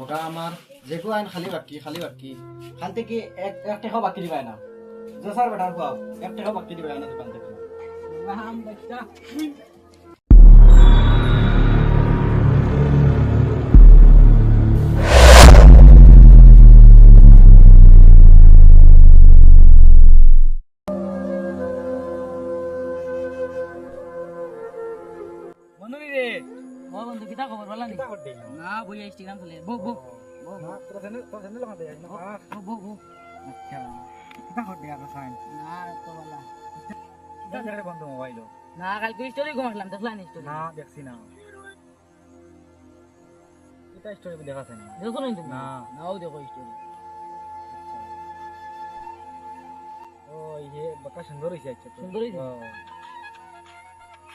ওটা আমার যেকো আইন খালি বাকি খালতে কি এক টাকাও বাকি দিবাই না যে স্যার বেটার পাও এক টাকাও বাকি দিবাই না দোকান থেকে রাম বাচ্চা বন্ধু রে ও বন্ধু কিতা খবর বলা নি কিতা করতে না বই ইনস্টাগ্রাম চলে বো বো বো না তোর চ্যানেল লাগাতে না বো বো আচ্ছা কিতা করতে আর সাইন না তো বলা কিতা করে বন্ধ মোবাইল না কালকে স্টোরি ঘুমাইলাম দেখলা নি স্টোরি না দেখছি না কিতা স্টোরি দেখাছে না দেখো না তুমি না। নাও দেখো স্টোরি ও ইয়ে বাকা সুন্দর হইছে আচ্ছা সুন্দর হইছে?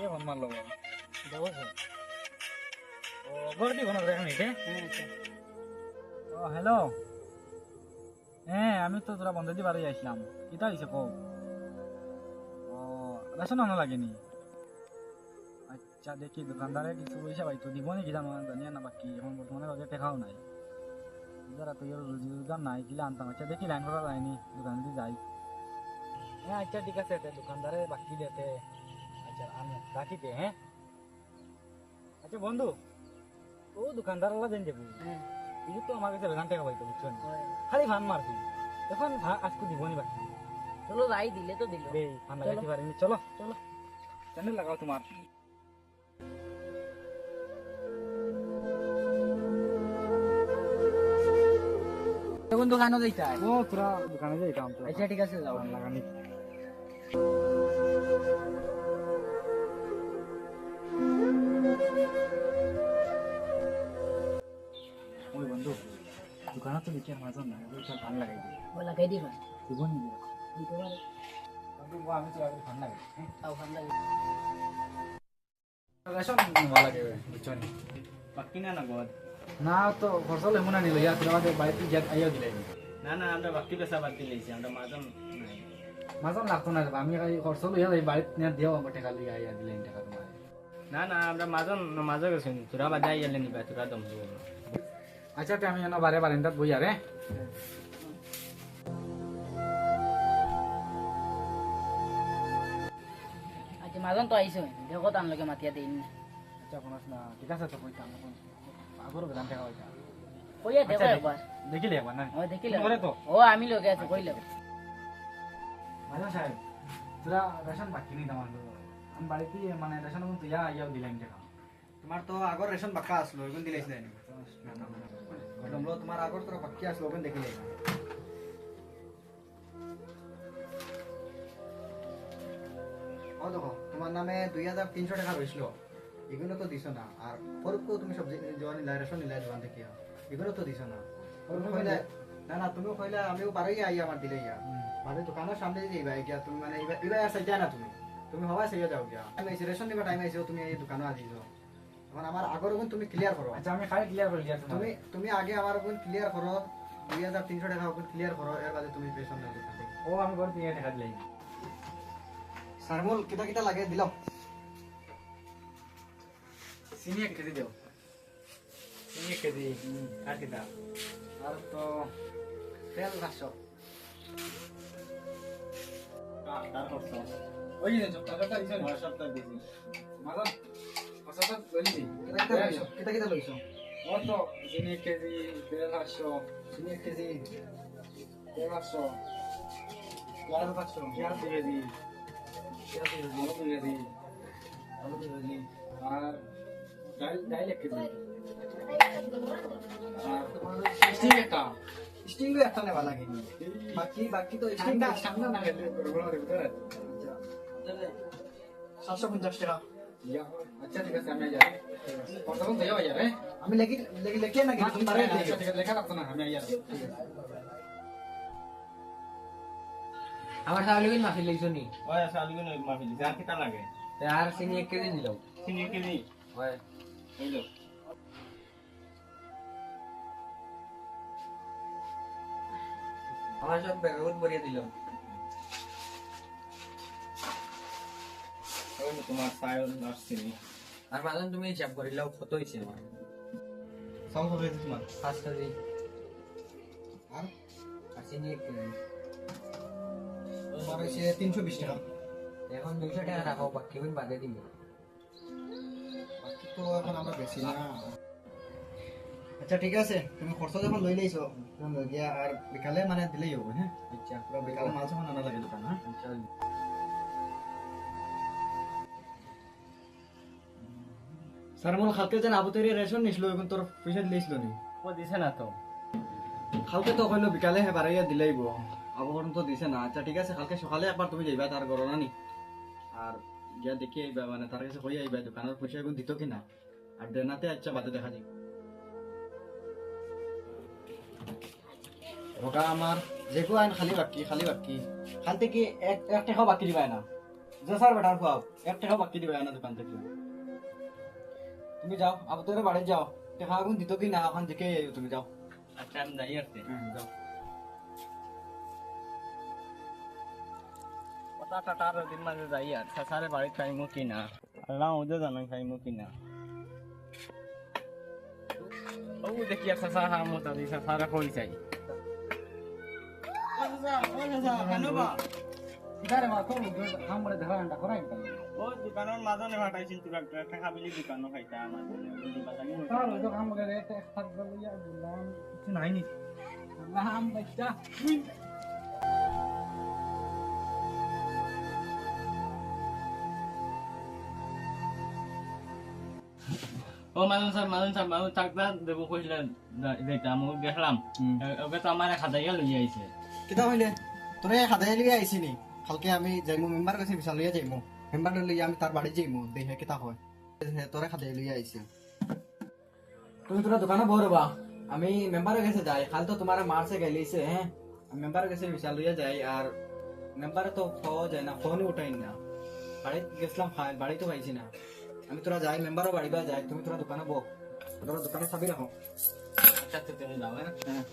এ ফোন মারলো দেখো স্যার ও গড়দি ফোন করে এখন হ্যাঁ ও হ্যালো হ্যাঁ আমি তো তোরা বন্ধ দিয়ে বাড়ি আসলাম কিতা হয়েছে কো ও রেশন আনা লাগেনি আচ্ছা দেখি দোকানদারে কিছু পয়সা পাইতো দিব নাকি জানো জানি না বাকি এখন বর্তমানে বাজে টেকাও নাই যারা তো এর রুজি রোজগার নাই কিলা আনতাম আচ্ছা দেখি লাইন করা যায়নি দোকানে দিয়ে যাই হ্যাঁ আচ্ছা ঠিক আছে দোকানদারে বাকি দিতে আচ্ছা আমি রাখিতে হ্যাঁ আচ্ছা বন্ধু ও দোকানদার আল্লাহ জানি যাবো হ্যাঁ এই তো আমার কাছে বেদান টাকা পাইতো বুঝছো না খালি ভান মারছি এখন আজকে দিবনি বাকি চলো যাই দিলে তো দিল এই ভান লাগাইতে পারিনি চলো চলো চ্যানেল লাগাও তোমার বন্ধু খানো যাইতা ও তোরা দোকানে যাইতাম তো আচ্ছা ঠিক আছে যাও ভান লাগানি ওই বন্ধু দোকানে তো দেখি আমার না ওইটা ভান লাগাই দিই বলা কাই দিবা দিবনি দিতে পারে বন্ধু আমি তো আগে ভান লাগাই হ্যাঁ তাও ভালো লাগে রেশন ভালো লাগে বুঝছো না বাকি না না গদ না তো খরচা লইব না নিল ইয়া তোরা বাদে বাড়িতে গিয়ে আইয়া দিলাই না না আমরা বাকি পেশা বাদ দিলেছি আমরা মাজন নাই মাঝন লাগতো না আমি খরচা লইয়া যাই বাড়িতে নিয়ে দিও আমার টাকা লিয়ে আইয়া দিলাই টাকা তোমার না না আমরা মাঝে গেছি তোরা বাদে আইলে নিবা তোরা দম দিব আচ্ছা তে আমি এনে বারে বারেন্দাত বই আরে আচ্ছা মাজন তো আইছো দেখো তান লগে মাতিয়া দেইন আচ্ছা কোনাস না ঠিক আছে তো কইতাম এখন আগর বেদান টাকা হইতা কইয়া দেখো একবার দেখিলে একবার না ও দেখিলে করে তো ও আমি লগে আছি কইলে মাঝন সাহেব তোরা রেশন বাকি নি দাম আমি বাড়িতে মানে রেশন মতো ইয়া আইয়াও দিলাম টাকা তোমার তো আগর রেশন বাক্কা আসলো ওগুন দিলেছ না তোমরা তোমার আগর তোরা বাক্কি আসলো ওগুন দেখিলে ও দেখো তোমার নামে 2300 টাকা রইছিল এগুলো তো দিছো না আর পরকো তুমি সব জোয়ান নিলা রেশন নিলা জোয়ান থেকে এগুলো তো দিছো না তুমি কইলে না না তুমি কইলে আমিও পারই আই আমার দিলে ইয়া মানে দোকানের সামনে দিয়ে যাইবা গিয়া তুমি মানে এবার আর সাইজা না তুমি তুমি হওয়া সাইজা যাও গিয়া আমি রেশন নিবা টাইম আইছো তুমি এই দোকানে আজিছো এখন আমার আগর ওগুন তুমি ক্লিয়ার করো আচ্ছা আমি খালি ক্লিয়ার করে দিয়াছি তুমি তুমি আগে আমার ওগুন ক্লিয়ার করো 2300 টাকা ওগুন ক্লিয়ার করো এর বাদে তুমি রেশন নিতে থাকো ও আমি করে দিয়ে টাকা দিলাই সারমুল কিটা কিটা লাগে দিলাম চিনি 1 কেজি দেও চিনি কেজি আর কিটা আর তো তেল 500 তার খরচ ওই যে টাকাটা দিছ না সপ্তাহ দিছি মাজন কসটা বলি দি কিটা কিটা লইছো ও তো চিনি 1 কেজি 1.5 চিনি 1 কেজি 1.5 পেঁয়াজ 500 পেঁয়াজ 2 কেজি আলু 2 কেজি আলু 2 কেজি আর ডাইল 1 কেজি আর তোমার স্টিক একটা স্টিং একটা নেওয়া লাগে বাকি বাকি তো স্টিং ঠান্ডা ঠান্ডা না গেলে বড় ভিতরে 750 টাকা ইয়া আচ্ছা ঠিক আছে আমি যাই কত কোন দেও যাবে আমি লেখি লেখি লেখে না কিন্তু তারে আচ্ছা ঠিক আছে লেখা রাখতো না আমি যাই আমার চাউল বিন মাফি লইছো নি ওই চাউল গুলো মাফি দিছি আর কিটা লাগে আর চিনি 1 কেজি নিলাম চিনি কেজি হয় হইলো আমার সব ব্যাগত ভরিয়ে দিলাম ওই তোমার চাউল আর চিনি আর মাজন তুমি হিসাব করিলাও কত হইছে আমার চাউল কত কেজি তোমার 5 কেজি আর আর চিনি 1 কেজি তোমার হচ্ছে 320 টাকা এখন 200 টাকা রাখো বাকি বিন বাদে দিব বাকি তো এখন আমরা বেশি না আচ্ছা ঠিক আছে তুমি খরচ যখন লই লইছো তখন লই গিয়া আর বিকালে মানে দিলেই হবে হ্যাঁ আচ্ছা পুরো বিকালে মাল সামান আনা লাগে দোকান হ্যাঁ আচ্ছা স্যার মোল খালকে যেন আবু তৈরি রেশন নিছিল এখন তোর পয়সা দিলেছিল নি ও দিছে না তো খালকে তো কইলো বিকালে হে বাড়াইয়া দিলেইব আবু বরণ তো দিছে না আচ্ছা ঠিক আছে কালকে সকালে একবার তুমি যাইবা তার গরনা নি আর গিয়া দেখি আইবা মানে তার কাছে কই আইবা দোকানের পয়সা এখন দিত কিনা আর দেনাতে আচ্ছা বাদে দেখা যাবে রোগা আমার যেগু আইন খালি বাকি খাল থেকে এক টাকাও বাকি দিবাই না যে স্যার বেটার খাও 1 টাকাও বাকি দিবাই না দোকান থেকে তুমি যাও আবু তোরে বাড়ি যাও টাকা এখন দিত কি না এখন দেখে তুমি যাও আচ্ছা আমি যাই আসতে যাও কথা টাটার দিন মাঝে যাই আর সাসারে বাড়ি খাইমু কিনা আল্লাহ ওদে জানাই খাইমু কিনা ও দেখি আর সাসা হামু তাদি সাসারে কই চাই ও দোকানের মাজনে ভাটাইছিল তুই একটা খাবিলি দোকানও খাইতা আমার দিবা জানি ও মানুষ থাকবা দেবো কইছিলেন দেইতা আমি দেখলাম ওকে তো আমার খাতাইয়া লই আইছে কিতা হইলে তোরে হাদাই লিয়ে আইছি নি কালকে আমি যাইমু মেম্বার কাছে বিশাল লিয়ে যাইমু মেম্বার লিয়ে আমি তার বাড়ি যাইমু দেখে কিতা হয় তোরে হাদাই লিয়ে আইছি তুমি তোরা দোকানে বড়বা আমি মেম্বারের কাছে যাই কাল তো তোমার মারছে গেলিছে হ্যাঁ আমি মেম্বারের কাছে বিশাল লিয়ে যাই আর মেম্বারে তো খাওয়া যায় না ফোনই উঠাই না বাড়ি গেছিলাম বাড়ি তো পাইছি না আমি তোরা যাই মেম্বারও বাড়ি বা যাই তুমি তোরা দোকানে বো তোরা দোকানে চাবি রাখো আচ্ছা তো তুমি যাও হ্যাঁ হ্যাঁ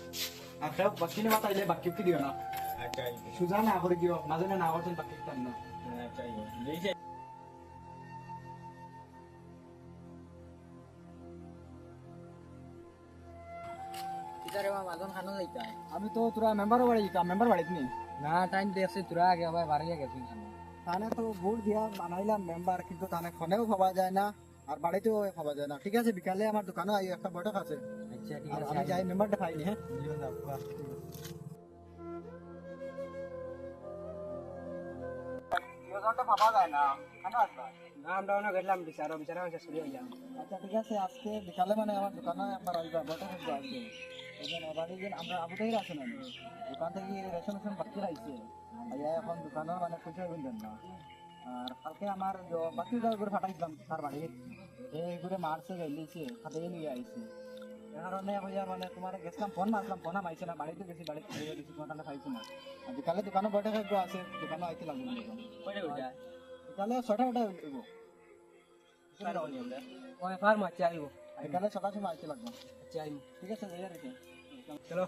আর সব বাকি নেওয়া তাইলে বাকি কি দিও না আচ্ছা সুজা না করে দিও মাঝে না করছেন বাকি টান না আচ্ছা দিছে ইতারে মাজন খানো যাইতা আমি তো তোরা মেম্বারও বাড়ি যেতাম মেম্বার বাড়িতে নেই না টাইম দেখছি তোরা আগে আবার বাড়িয়ে গেছিস তাহলে তো ভোট দিয়া বানাইলাম মেম্বার কিন্তু তাহলে ফোনেও পাওয়া যায় না আর বাড়িতেও পাওয়া যায় না ঠিক আছে বিকালে আমার দোকানে একটা বৈঠক আছে আচ্ছা ঠিক আর আছে আমি যাই মেম্বারটা পাইনি হ্যাঁ পাওয়া যায় না না আমরা অনেক গেলাম বিচারা হয়েছে শুরু হয়ে যাম আচ্ছা ঠিক আছে আজকে বিকালে মানে আমার দোকানে একবার আসবা বৈঠক আসবে আজকে বাড়ি যে আমরা আবুটাই আছেন আমি দোকান থেকে রেশন বাকি রাখছে এখন দোকানের মানে পয়সা দেন না আর কালকে আমার বাকি করে ফাটাইছিলাম তার বাড়ি এইগুলো মারছে গেলিছে খাতে নিয়ে আইছে এ কারণে মানে তোমার গেছিলাম ফোন মারলাম ফোন মাইছে না বাড়িতে গেছি বাড়িতে গেছি তোমার তাহলে পাইছি না আর বিকালে দোকানে বৈঠক আছে দোকানে আইতে লাগবে কইরে কইরা বিকালে 6টা উঠব ওই ফার্ম আছে আইব বিকালে 6টার সময় আইতে লাগবে আচ্ছা আইব ঠিক আছে যাই রেখে চলো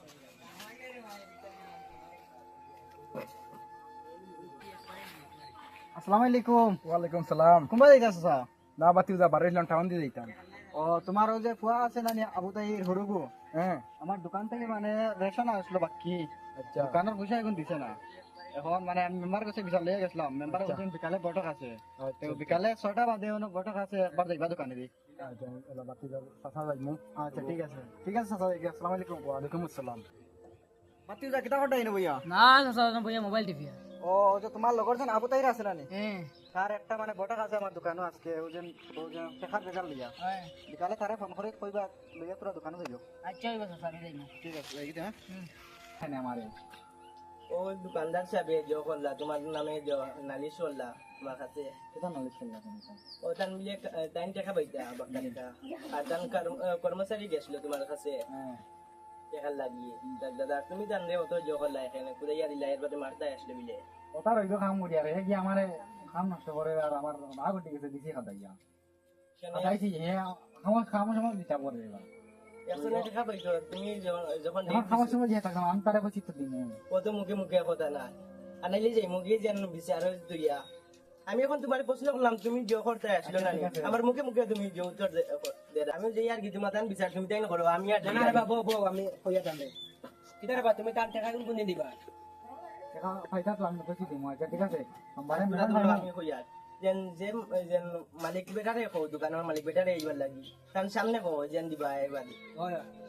আসসালামু আলাইকুম ওয়ালাইকুম সালাম কোনবা যাইতাছ স্যার না বাতি যা বাড়িলাম টাউন দিয়ে যাইতাম ও তোমার ওই যে ফুয়া আছে না আবু তাহির হরুগু হ্যাঁ আমার দোকান থেকে মানে রেশন আসলো বাকি আচ্ছা দোকানের পয়সা এখন দিছে না এখন মানে আমি মেম্বার কাছে বিশাল লিয়ে গেছিলাম মেম্বার কাছে বিকালে বৈঠক আছে তো বিকালে 6টা বাজে অনেক বৈঠক আছে একবার যাইবা দোকানে দি আচ্ছা বাতি যা সাসা যাইমু আচ্ছা ঠিক আছে চাচা আসসালামু আলাইকুম ওয়ালাইকুম আসসালাম মাতি যা কিটা কটাই না ভইয়া না চাচা বইয়া মোবাইল টিপি ও যে তোমার লগর যেন আবু তাহির আছে না নি হ্যাঁ তার একটা মানে বৈঠক আছে আমার দোকানে আজকে ওজন শেখার বেজার লইয়া হ্যাঁ বিকালে তারে ফোন করে কইবা লইয়া তোরা দোকানে যাইও আচ্ছা হইব চাচা আমি যাইমু ঠিক আছে এই হ্যাঁ হ্যাঁ আমারে ও দোকানদার সাহেব জো করলা তোমার নামে নালিশ করলা তোমার কাছে এটা নলেজ করলা তুমি ও তান মিলে টাইম টাকা পাইতা বাক্কা টাকা আর তান কর্মচারী গেছিল তোমার কাছে হ্যাঁ টাকা লাগিয়ে দাদা তুমি জানলে অত জো করলা এখানে কোথায় দিলা এর বাদে মারতে আসলে মিলে ওটা রইল কাম করি আর হে কি আমারে কাম নষ্ট করে আর আমার ভাগ উঠে গেছে দিছি খাতাইয়া খাতাইছি হে আমার খাওয়ার সময় দিতা করে এবার একশো টাকা পাইছো তুমি যখন আমার খাওয়ার সময় যে থাকতাম আমি তারে বসি তো দিন কত মুখে মুখে কথা না আনাইলে যাই মুখে যেন বিচার তুইয়া আমি এখন তোমার প্রশ্ন করলাম তুমি যে করতে আসলো না আমার মুখে মুখে তুমি যে উত্তর আমি যে আর কি তোমার বিচার তুমি তাই না করো আমি আর জানা রে বাবু বউ আমি কইয়া জানে কিদারে বা তুমি তার টাকা কোন দিবা টাকা পয়সা তো আমি কইছি দিমু আচ্ছা ঠিক আছে সোমবারে আমরা ধরো আমি কই আর যেন যে যেন মালিক বেটারে কো দোকানের মালিক বেটারে এইবার লাগি কারণ সামনে কো যেন দিবা এবার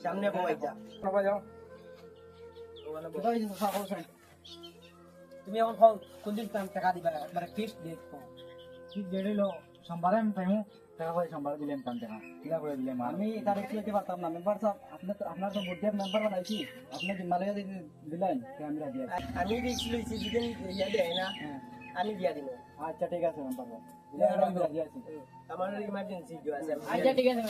সামনে কো এইটা বাবা যাও ওখানে বল। কোথায় দিছো খাও খাও তুমি এখন খাও কোন দিন টাকা দিবা মানে ফিক্স ডেট কো ঠিক জেডিলো সোমবারে আমি পাইমু টাকা পয়সা সোমবারে দিলেন কাম টাকা কিলা করে দিলেন আমি তারিখ লিখতে পারতাম না মেম্বার সাহেব আপনার তো বুদ্ধি মেম্বার বানাইছি আপনি জিম্মালয় দিলেন আমি রাজি আছি। আমি রিক্স লইছি যেদিন ইয়া দেয় না আমি দিয়া দিমু আচ্ছা ঠিক আছে মেম্বার সাহেব আমি রাজি আছি আমার ইমার্জেন্সি আছে আচ্ছা ঠিক আছে